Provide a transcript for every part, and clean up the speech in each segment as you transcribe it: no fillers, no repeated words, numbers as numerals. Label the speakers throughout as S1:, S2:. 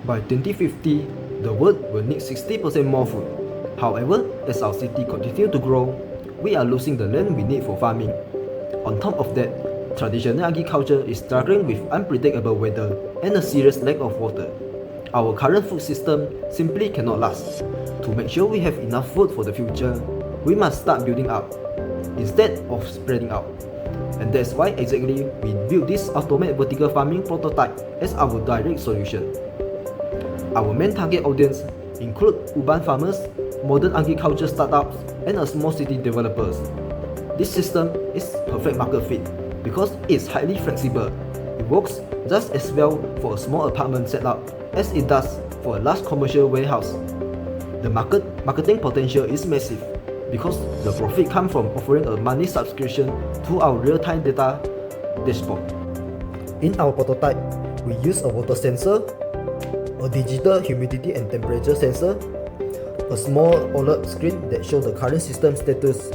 S1: By 2050, the world will need 60% more food. However, as our city continues to grow, we are losing the land we need for farming. On top of that, traditional agriculture is struggling with unpredictable weather and a serious lack of water. Our current food system simply cannot last. To make sure we have enough food for the future, we must start building up, instead of spreading out. And that's why exactly we built this automated vertical farming prototype as our direct solution. Our main target audience include urban farmers, modern agriculture startups, and a small city developers. This system is perfect market fit because it's highly flexible. It works just as well for a small apartment setup as it does for a large commercial warehouse. The marketing potential is massive because the profit comes from offering a monthly subscription to our real-time data dashboard. In our prototype, we use a water sensor, a digital humidity and temperature sensor, a small OLED screen that shows the current system status,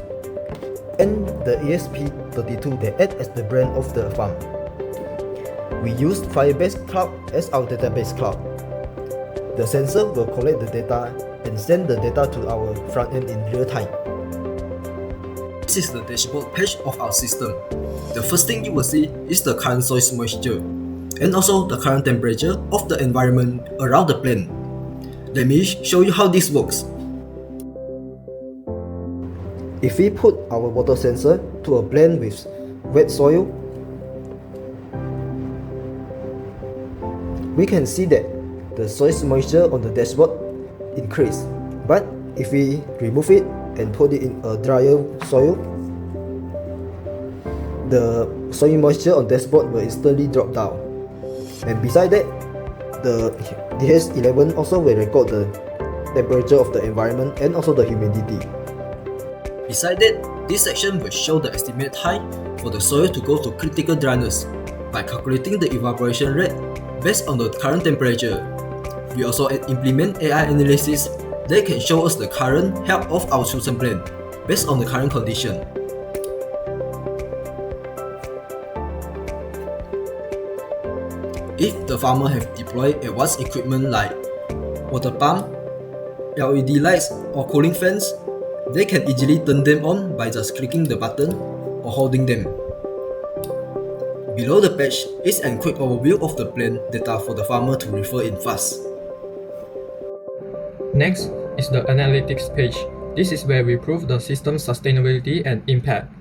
S1: and the ESP32 that acts as the brain of the farm. We use Firebase Cloud as our database cloud. The sensor will collect the data and send the data to our front end in real time. This is the dashboard page of our system. The first thing you will see is the current soil moisture and also the current temperature of the environment around the plant. Let me show you how this works. If we put our water sensor to a plant with wet soil, we can see that the soil moisture on the dashboard increase. But if we remove it and put it in a drier soil, the soil moisture on dashboard will instantly drop down. And beside that, the DS11 also will record the temperature of the environment and also the humidity. Besides that, this section will show the estimated time for the soil to go to critical dryness by calculating the evaporation rate based on the current temperature. We also implement AI analysis that can show us the current health of our chosen plant based on the current condition. If the farmer have deployed advanced equipment like water pump, LED lights or cooling fans, they can easily turn them on by just clicking the button or holding them. Below the page is a quick overview of the plant data for the farmer to refer in fast.
S2: Next is the analytics page. This is where we prove the system's sustainability and impact.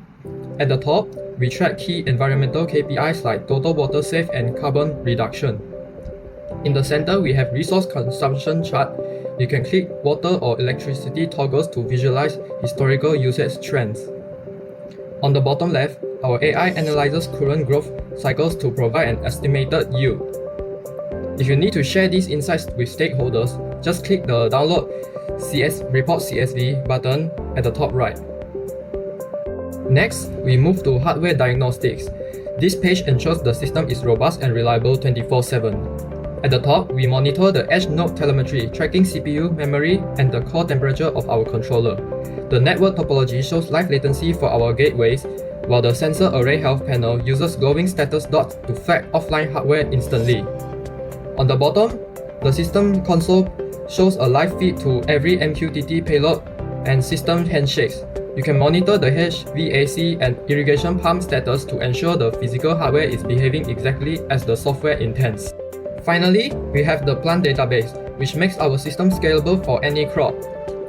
S2: At the top, we track key environmental KPIs like total water saved and carbon reduction. In the center, we have resource consumption chart. You can click water or electricity toggles to visualize historical usage trends. On the bottom left, our AI analyzes current growth cycles to provide an estimated yield. If you need to share these insights with stakeholders, just click the Download Report CSV button at the top right. Next, we move to hardware diagnostics. This page ensures the system is robust and reliable 24/7. At the top, we monitor the edge node telemetry, tracking CPU, memory, and the core temperature of our controller. The network topology shows live latency for our gateways, while the sensor array health panel uses glowing status dots to flag offline hardware instantly. On the bottom, the system console shows a live feed to every MQTT payload and system handshakes. You can monitor the HVAC and irrigation pump status to ensure the physical hardware is behaving exactly as the software intends. Finally, we have the plant database, which makes our system scalable for any crop.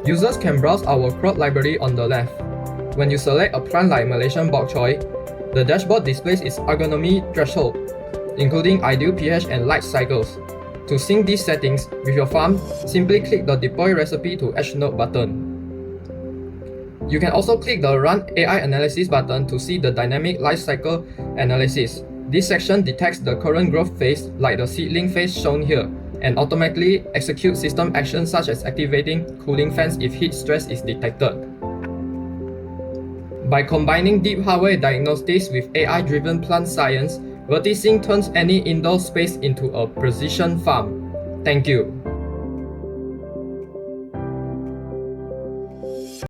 S2: Users can browse our crop library on the left. When you select a plant like Malaysian bok choy, the dashboard displays its agronomy threshold, including ideal pH and light cycles. To sync these settings with your farm, simply click the Deploy Recipe to Edge Node button. You can also click the Run AI Analysis button to see the dynamic life cycle analysis. This section detects the current growth phase, like the seedling phase shown here, and automatically executes system actions such as activating cooling fans if heat stress is detected. By combining deep hardware diagnostics with AI-driven plant science, VertiSync turns any indoor space into a precision farm. Thank you.